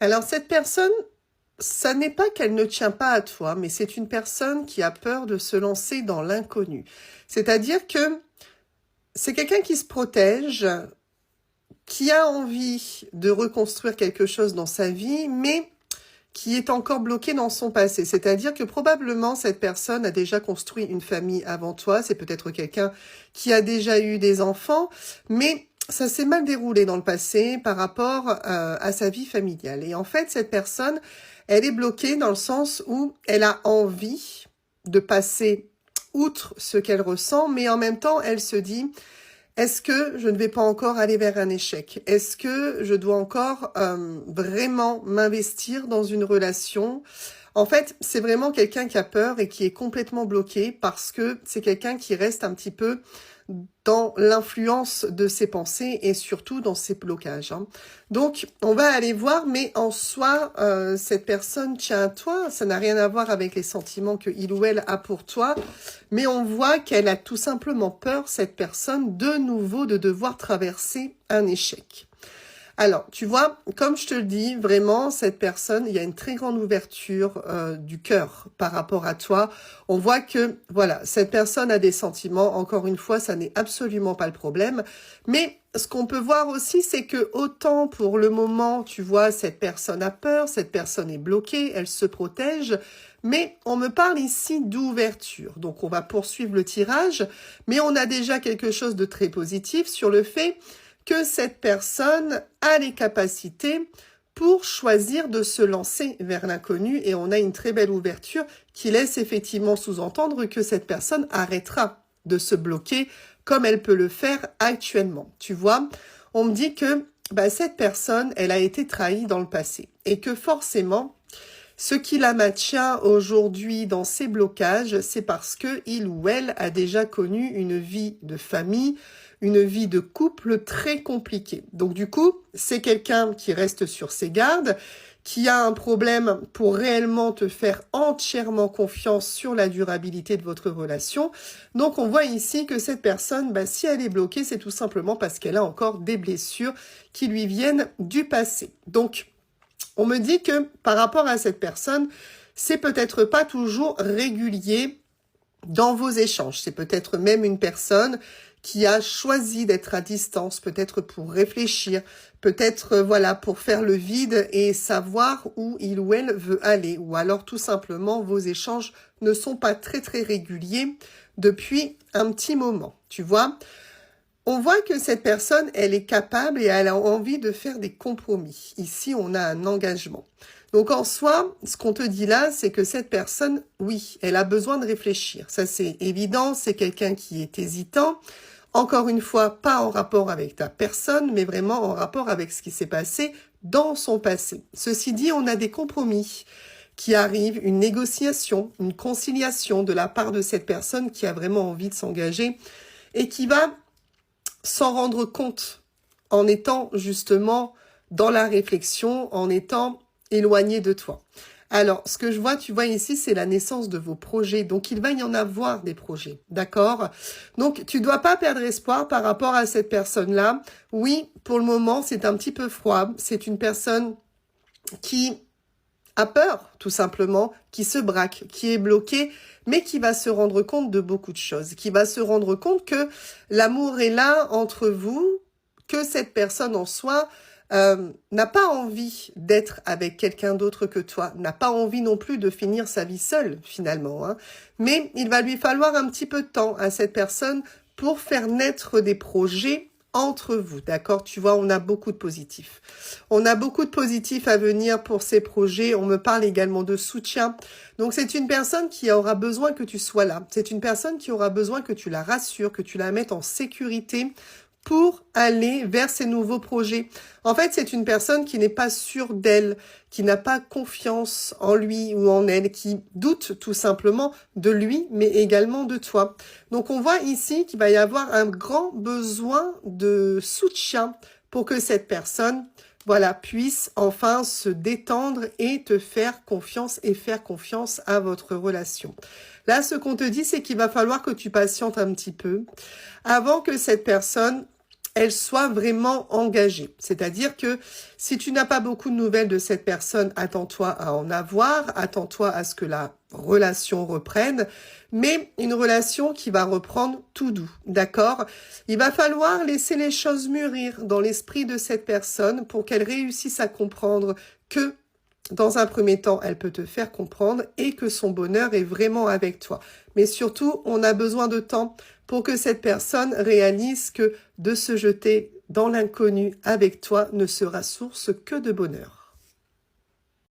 Alors cette personne, ça n'est pas qu'elle ne tient pas à toi, mais c'est une personne qui a peur de se lancer dans l'inconnu. C'est-à-dire que c'est quelqu'un qui se protège, qui a envie de reconstruire quelque chose dans sa vie, mais qui est encore bloqué dans son passé. C'est-à-dire que probablement cette personne a déjà construit une famille avant toi, c'est peut-être quelqu'un qui a déjà eu des enfants, mais ça s'est mal déroulé dans le passé par rapport à sa vie familiale. Et en fait, cette personne, elle est bloquée dans le sens où elle a envie de passer outre ce qu'elle ressent, mais en même temps, elle se dit: est-ce que je ne vais pas encore aller vers un échec? Est-ce que je dois encore vraiment m'investir dans une relation? En fait, c'est vraiment quelqu'un qui a peur et qui est complètement bloqué parce que c'est quelqu'un qui reste un petit peu dans l'influence de ses pensées et surtout dans ses blocages. Donc, on va aller voir, mais en soi, cette personne tient à toi. Ça n'a rien à voir avec les sentiments que il ou elle a pour toi. Mais on voit qu'elle a tout simplement peur, cette personne, de nouveau, de devoir traverser un échec. Alors, tu vois, comme je te le dis, vraiment, cette personne, il y a une très grande ouverture du cœur par rapport à toi. On voit que, voilà, cette personne a des sentiments. Encore une fois, ça n'est absolument pas le problème. Mais ce qu'on peut voir aussi, c'est que autant pour le moment, tu vois, cette personne a peur, cette personne est bloquée, elle se protège. Mais on me parle ici d'ouverture. Donc, on va poursuivre le tirage. Mais on a déjà quelque chose de très positif sur le fait que cette personne a les capacités pour choisir de se lancer vers l'inconnu et on a une très belle ouverture qui laisse effectivement sous-entendre que cette personne arrêtera de se bloquer comme elle peut le faire actuellement. Tu vois, on me dit que cette personne, elle a été trahie dans le passé et que forcément, ce qui la maintient aujourd'hui dans ses blocages, c'est parce que il ou elle a déjà connu une vie de famille, une vie de couple très compliquée. Donc du coup, c'est quelqu'un qui reste sur ses gardes, qui a un problème pour réellement te faire entièrement confiance sur la durabilité de votre relation. Donc on voit ici que cette personne, si elle est bloquée, c'est tout simplement parce qu'elle a encore des blessures qui lui viennent du passé. Donc, on me dit que par rapport à cette personne, c'est peut-être pas toujours régulier dans vos échanges. C'est peut-être même une personne qui a choisi d'être à distance, peut-être pour réfléchir, peut-être voilà pour faire le vide et savoir où il ou elle veut aller. Ou alors tout simplement vos échanges ne sont pas très très réguliers depuis un petit moment. Tu vois ? On voit que cette personne, elle est capable et elle a envie de faire des compromis. Ici, on a un engagement. Donc, en soi, ce qu'on te dit là, c'est que cette personne, oui, elle a besoin de réfléchir. Ça, c'est évident. C'est quelqu'un qui est hésitant. Encore une fois, pas en rapport avec ta personne, mais vraiment en rapport avec ce qui s'est passé dans son passé. Ceci dit, on a des compromis qui arrivent, une négociation, une conciliation de la part de cette personne qui a vraiment envie de s'engager et qui va s'en rendre compte en étant justement dans la réflexion, en étant éloigné de toi. Alors, ce que je vois, tu vois ici, c'est la naissance de vos projets. Donc, il va y en avoir des projets, d'accord? Donc, tu dois pas perdre espoir par rapport à cette personne-là. Oui, pour le moment, c'est un petit peu froid. C'est une personne qui a peur, tout simplement, qui se braque, qui est bloqué, mais qui va se rendre compte de beaucoup de choses, qui va se rendre compte que l'amour est là entre vous, que cette personne en soi n'a pas envie d'être avec quelqu'un d'autre que toi, n'a pas envie non plus de finir sa vie seule, finalement. Mais il va lui falloir un petit peu de temps à cette personne pour faire naître des projets entre vous, d'accord? Tu vois, on a beaucoup de positifs. On a beaucoup de positifs à venir pour ces projets. On me parle également de soutien. Donc, c'est une personne qui aura besoin que tu sois là. C'est une personne qui aura besoin que tu la rassures, que tu la mettes en sécurité pour aller vers ces nouveaux projets. En fait, c'est une personne qui n'est pas sûre d'elle, qui n'a pas confiance en lui ou en elle, qui doute tout simplement de lui, mais également de toi. Donc, on voit ici qu'il va y avoir un grand besoin de soutien pour que cette personne, voilà, puisse enfin se détendre et te faire confiance et faire confiance à votre relation. Là, ce qu'on te dit, c'est qu'il va falloir que tu patientes un petit peu avant que cette personne elle soit vraiment engagée. C'est-à-dire que si tu n'as pas beaucoup de nouvelles de cette personne, attends-toi à en avoir, attends-toi à ce que la relation reprenne, mais une relation qui va reprendre tout doux, d'accord? Il va falloir laisser les choses mûrir dans l'esprit de cette personne pour qu'elle réussisse à comprendre que dans un premier temps, elle peut te faire comprendre et que son bonheur est vraiment avec toi. Mais surtout, on a besoin de temps pour que cette personne réalise que de se jeter dans l'inconnu avec toi ne sera source que de bonheur.